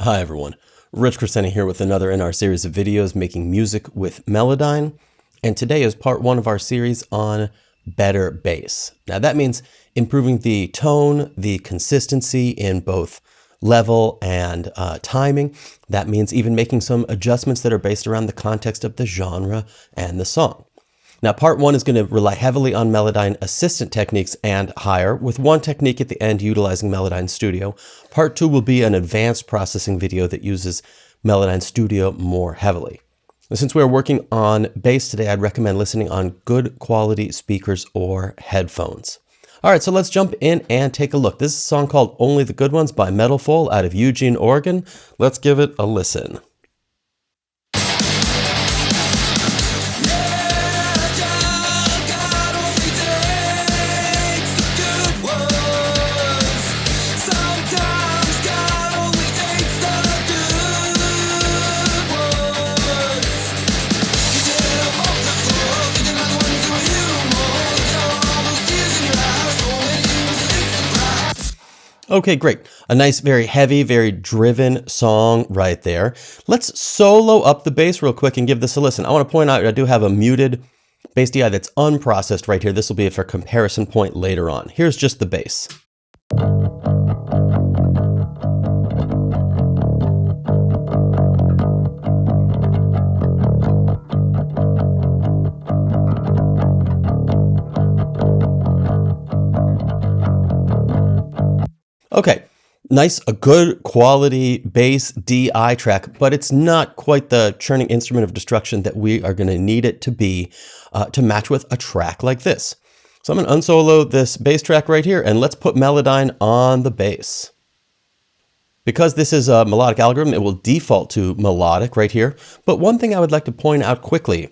Hi everyone, Rich Crescenti here with another in our series of videos making music with Melodyne, and today is part one of our series on better bass. Now that means improving the tone, the consistency in both level and timing. That means even making some adjustments that are based around the context of the genre and the song. Now, part one is going to rely heavily on Melodyne assistant techniques and higher, with one technique at the end utilizing Melodyne Studio. Part two will be an advanced processing video that uses Melodyne Studio more heavily. Since we're working on bass today, I'd recommend listening on good quality speakers or headphones. All right, so let's jump in and take a look. This is a song called Only the Good Ones by Melodyne out of Eugene, Oregon. Let's give it a listen. Okay, great. A nice, very heavy, very driven song right there. Let's solo up the bass real quick and give this a listen. I want to point out I do have a muted bass DI that's unprocessed right here. This will be for comparison point later on. Here's just the bass. Okay, nice, a good quality bass DI track, but it's not quite the churning instrument of destruction that we are going to need it to be to match with a track like this. So I'm going to unsolo this bass track right here, and let's put Melodyne on the bass. Because this is a melodic algorithm, it will default to melodic right here. But one thing I would like to point out quickly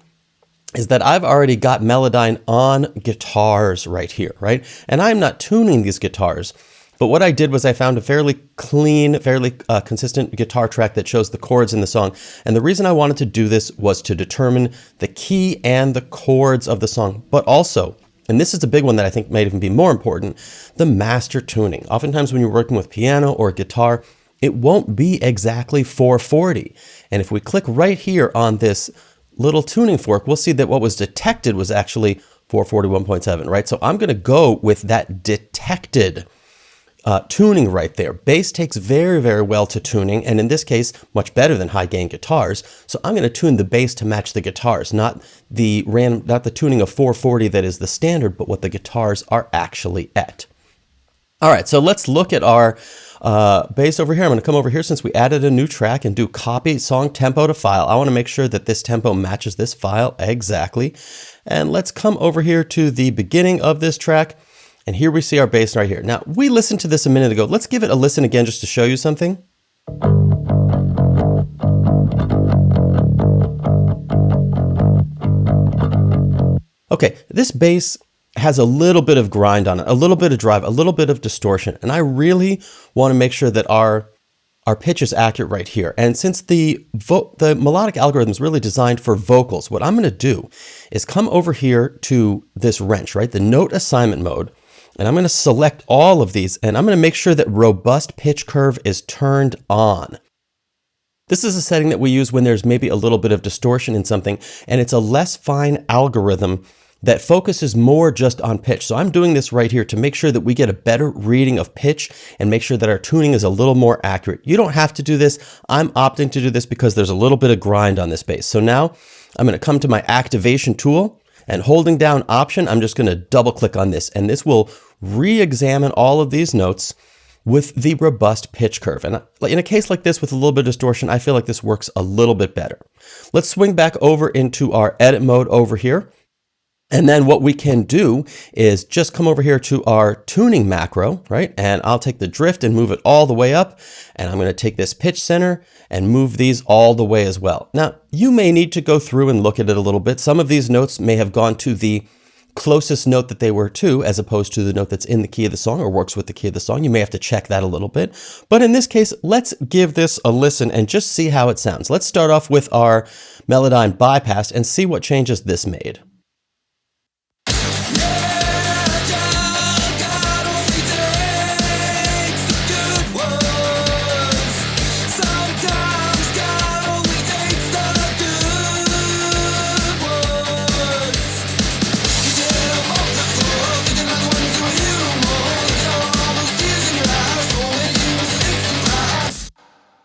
is that I've already got Melodyne on guitars right here, right? And I'm not tuning these guitars. But what I did was I found a fairly clean, fairly consistent guitar track that shows the chords in the song. And the reason I wanted to do this was to determine the key and the chords of the song, but also, and this is a big one that I think might even be more important, the master tuning. Oftentimes when you're working with piano or guitar, it won't be exactly 440. And if we click right here on this little tuning fork, we'll see that what was detected was actually 441.7, right? So I'm going to go with that detected tuning right there. Bass takes very, very well to tuning, and in this case, much better than high gain guitars. So I'm going to tune the bass to match the guitars, not the tuning of 440 that is the standard, but what the guitars are actually at. All right, so let's look at our bass over here. I'm going to come over here since we added a new track and do copy song tempo to file. I want to make sure that this tempo matches this file exactly. And let's come over here to the beginning of this track. And here we see our bass right here. Now, we listened to this a minute ago. Let's give it a listen again just to show you something. Okay, this bass has a little bit of grind on it, a little bit of drive, a little bit of distortion. And I really want to make sure that our pitch is accurate right here. And since the melodic algorithm is really designed for vocals, what I'm going to do is come over here to this wrench, right? The note assignment mode. And I'm going to select all of these, and I'm going to make sure that robust pitch curve is turned on. This is a setting that we use when there's maybe a little bit of distortion in something, and it's a less fine algorithm that focuses more just on pitch. So I'm doing this right here to make sure that we get a better reading of pitch and make sure that our tuning is a little more accurate. You don't have to do this. I'm opting to do this because there's a little bit of grind on this bass. So now I'm going to come to my activation tool, and holding down Option, I'm just going to double click on this, and this will re-examine all of these notes with the robust pitch curve. And in a case like this with a little bit of distortion, I feel like this works a little bit better. Let's swing back over into our edit mode over here. And then what we can do is just come over here to our tuning macro, right? And I'll take the drift and move it all the way up. And I'm going to take this pitch center and move these all the way as well. Now, you may need to go through and look at it a little bit. Some of these notes may have gone to the closest note that they were to, as opposed to the note that's in the key of the song or works with the key of the song. You may have to check that a little bit. But in this case, let's give this a listen and just see how it sounds. Let's start off with our Melodyne bypass and see what changes this made. So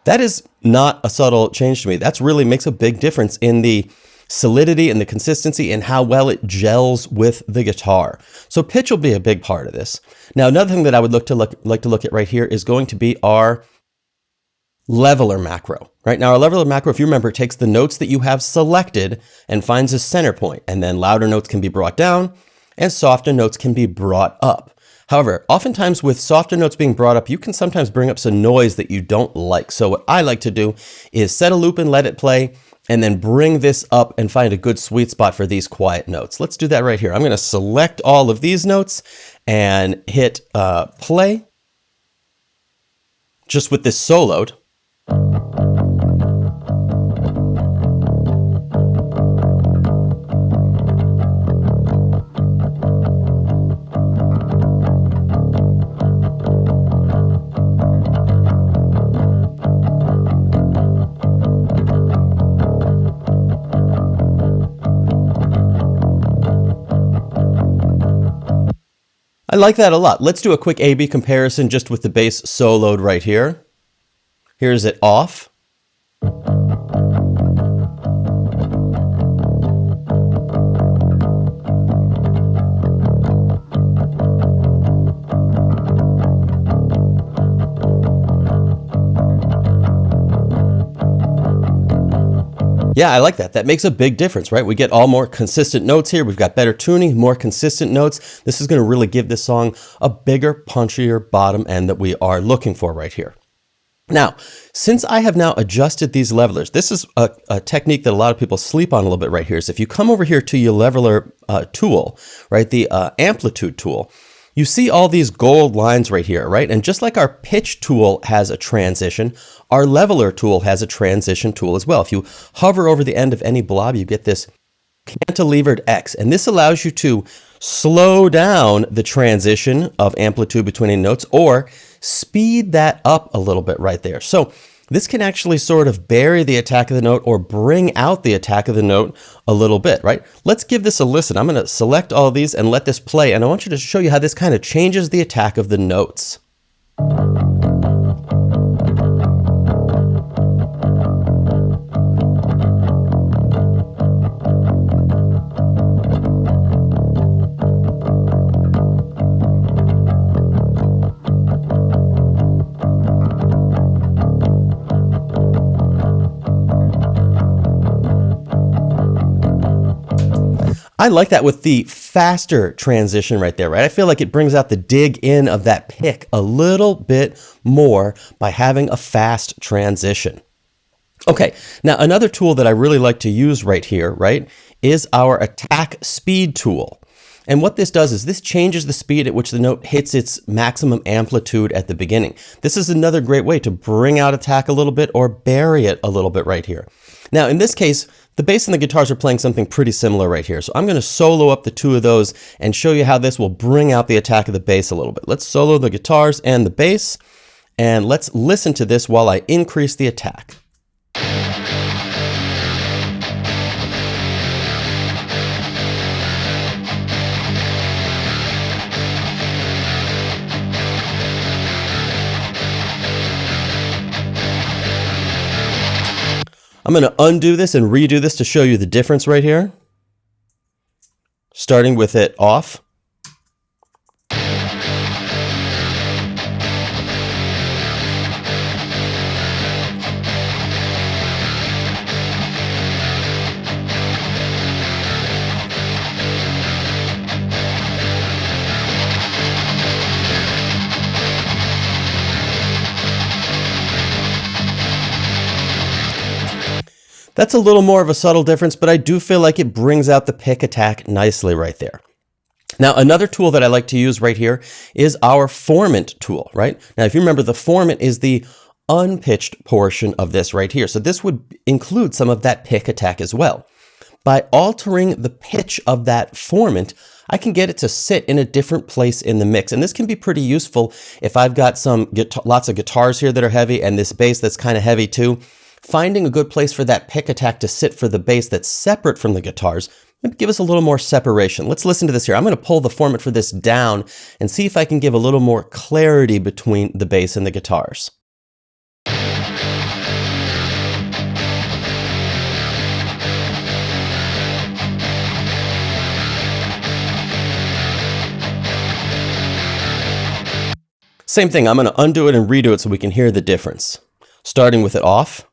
That is not a subtle change to me. That's really makes a big difference in the solidity and the consistency and how well it gels with the guitar. So pitch will be a big part of this. Now, another thing that I would like to look at right here is going to be our leveler macro. Right now, our leveler macro, if you remember, takes the notes that you have selected and finds a center point, and then louder notes can be brought down and softer notes can be brought up. However, oftentimes with softer notes being brought up, you can sometimes bring up some noise that you don't like. So what I like to do is set a loop and let it play, and then bring this up and find a good sweet spot for these quiet notes. Let's do that right here. I'm going to select all of these notes and hit play just with this soloed. I like that a lot. Let's do a quick A-B comparison just with the bass soloed right here. Here's it off. Yeah, I like that. That makes a big difference, right? We get all more consistent notes here. We've got better tuning, more consistent notes. This is going to really give this song a bigger, punchier bottom end that we are looking for right here. Now, since I have now adjusted these levelers, this is a technique that a lot of people sleep on a little bit right here. So if you come over here to your leveler tool, right, the Amplitude tool, you see all these gold lines right here, right? And just like our pitch tool has a transition, our leveler tool has a transition tool as well. If you hover over the end of any blob, you get this cantilevered X, and this allows you to slow down the transition of amplitude between any notes or speed that up a little bit right there. So this can actually sort of bury the attack of the note or bring out the attack of the note a little bit, right? Let's give this a listen. I'm going to select all of these and let this play, and I want you to show you how this kind of changes the attack of the notes. I like that with the faster transition right there, right? I feel like it brings out the dig in of that pick a little bit more by having a fast transition. Okay, now another tool that I really like to use right here, right, is our attack speed tool. And what this does is this changes the speed at which the note hits its maximum amplitude at the beginning. This is another great way to bring out attack a little bit or bury it a little bit right here. Now, in this case, the bass and the guitars are playing something pretty similar right here. So I'm going to solo up the two of those and show you how this will bring out the attack of the bass a little bit. Let's solo the guitars and the bass, and let's listen to this while I increase the attack. I'm going to undo this and redo this to show you the difference right here. Starting with it off. That's a little more of a subtle difference, but I do feel like it brings out the pick attack nicely right there. Now, another tool that I like to use right here is our Formant tool, right? Now, if you remember, the Formant is the unpitched portion of this right here. So this would include some of that pick attack as well. By altering the pitch of that Formant, I can get it to sit in a different place in the mix. And this can be pretty useful if I've got lots of guitars here that are heavy and this bass that's kind of heavy too. Finding a good place for that pick attack to sit for the bass that's separate from the guitars might give us a little more separation. Let's listen to this here. I'm going to pull the Formant for this down and see if I can give a little more clarity between the bass and the guitars. Same thing, I'm going to undo it and redo it so we can hear the difference. Starting with it off.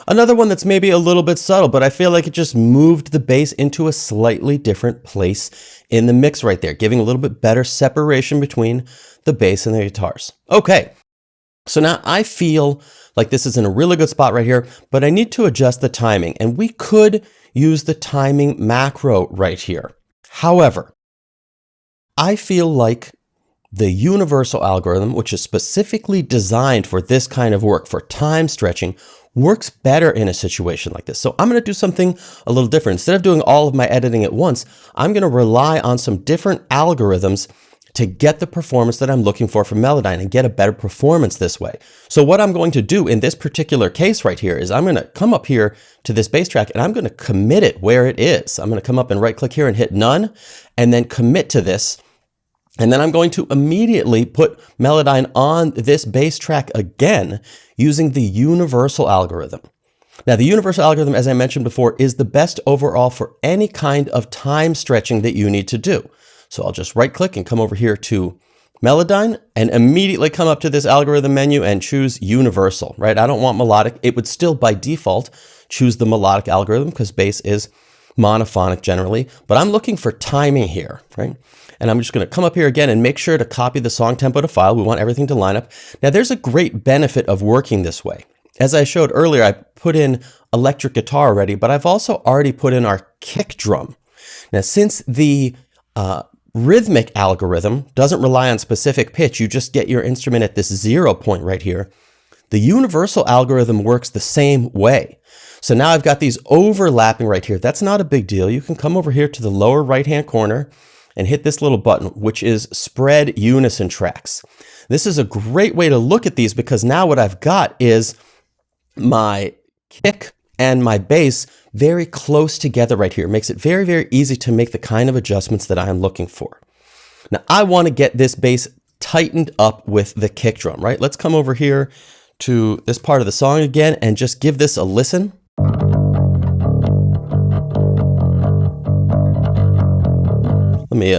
Another one that's maybe a little bit subtle, but I feel like it just moved the bass into a slightly different place in the mix right there, giving a little bit better separation between the bass and the guitars. Okay, so now I feel like this is in a really good spot right here, but I need to adjust the timing, and we could use the timing macro right here. However, I feel like the universal algorithm, which is specifically designed for this kind of work, for time stretching, works better in a situation like this. So I'm going to do something a little different. Instead of doing all of my editing at once, I'm going to rely on some different algorithms to get the performance that I'm looking for from Melodyne and get a better performance this way. So what I'm going to do in this particular case right here is I'm going to come up here to this bass track and I'm going to commit it where it is. I'm going to come up and right click here and hit none and then commit to this. And then I'm going to immediately put Melodyne on this bass track again using the universal algorithm. Now, the universal algorithm, as I mentioned before, is the best overall for any kind of time stretching that you need to do. So I'll just right click and come over here to Melodyne and immediately come up to this algorithm menu and choose universal, right? I don't want melodic. It would still by default choose the melodic algorithm because bass is monophonic generally, but I'm looking for timing here, right? And I'm just going to come up here again and make sure to copy the song tempo to file. We want everything to line up. Now, there's a great benefit of working this way. As I showed earlier, I put in electric guitar already, but I've also already put in our kick drum. Now, since the rhythmic algorithm doesn't rely on specific pitch, you just get your instrument at this 0 point right here. The universal algorithm works the same way. So now I've got these overlapping right here. That's not a big deal. You can come over here to the lower right-hand corner and hit this little button, which is spread unison tracks. This is a great way to look at these because now what I've got is my kick and my bass very close together right here. It makes it very, very easy to make the kind of adjustments that I'm looking for. Now I want to get this bass tightened up with the kick drum, right? Let's come over here to this part of the song again and just give this a listen. Let me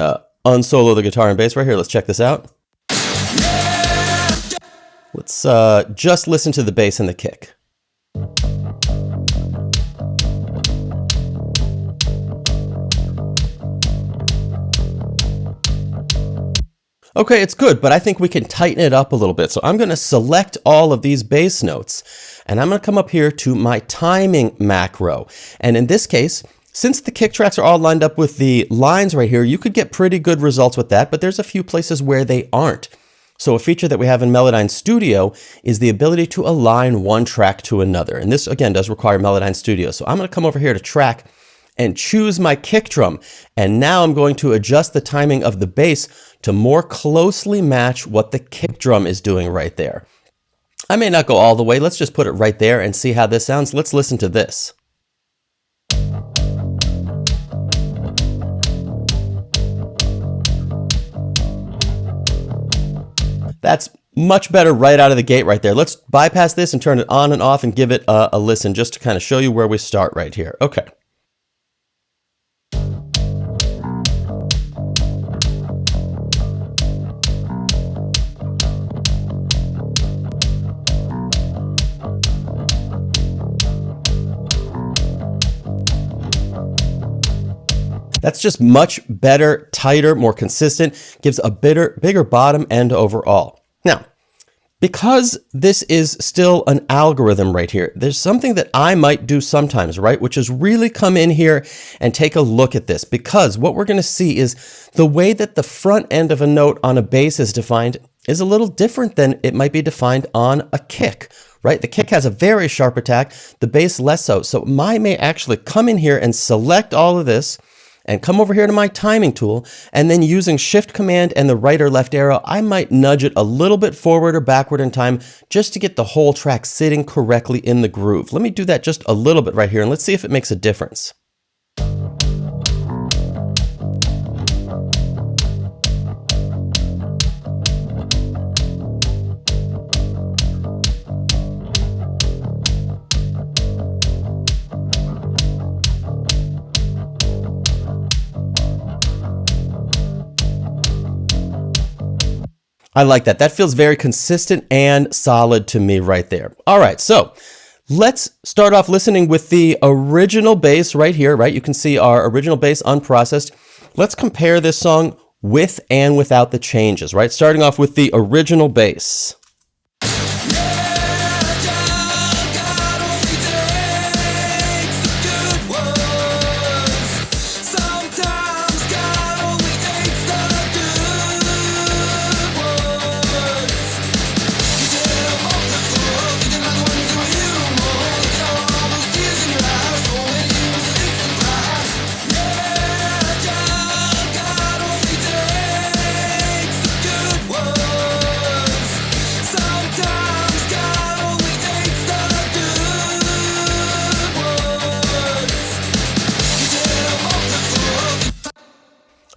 unsolo the guitar and bass right here. Let's check this out. Let's just listen to the bass and the kick. Okay, it's good, but I think we can tighten it up a little bit. So I'm going to select all of these bass notes, and I'm going to come up here to my timing macro. And in this case, since the kick tracks are all lined up with the lines right here, you could get pretty good results with that, but there's a few places where they aren't. So a feature that we have in Melodyne Studio is the ability to align one track to another. And this, again, does require Melodyne Studio. So I'm going to come over here to track and choose my kick drum. And now I'm going to adjust the timing of the bass to more closely match what the kick drum is doing right there. I may not go all the way. Let's just put it right there and see how this sounds. Let's listen to this. That's much better right out of the gate right there. Let's bypass this and turn it on and off and give it a listen just to kind of show you where we start right here. Okay. That's just much better, tighter, more consistent, gives a bigger bottom end overall. Now, because this is still an algorithm right here, there's something that I might do sometimes, right? Which is really come in here and take a look at this, because what we're going to see is the way that the front end of a note on a bass is defined is a little different than it might be defined on a kick, right? The kick has a very sharp attack, the bass less so. So I may actually come in here and select all of this and come over here to my timing tool, and then using Shift Command and the right or left arrow, I might nudge it a little bit forward or backward in time just to get the whole track sitting correctly in the groove. Let me do that just a little bit right here, and let's see if it makes a difference. I like that. That feels very consistent and solid to me right there. All right, so let's start off listening with the original bass right here, right? You can see our original bass unprocessed. Let's compare this song with and without the changes, right? Starting off with the original bass.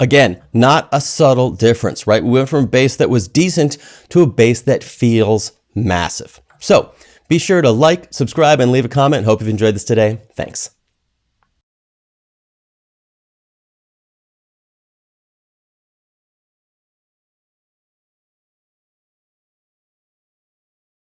Again, not a subtle difference, right? We went from a bass that was decent to a bass that feels massive. So be sure to like, subscribe, and leave a comment. Hope you've enjoyed this today. Thanks.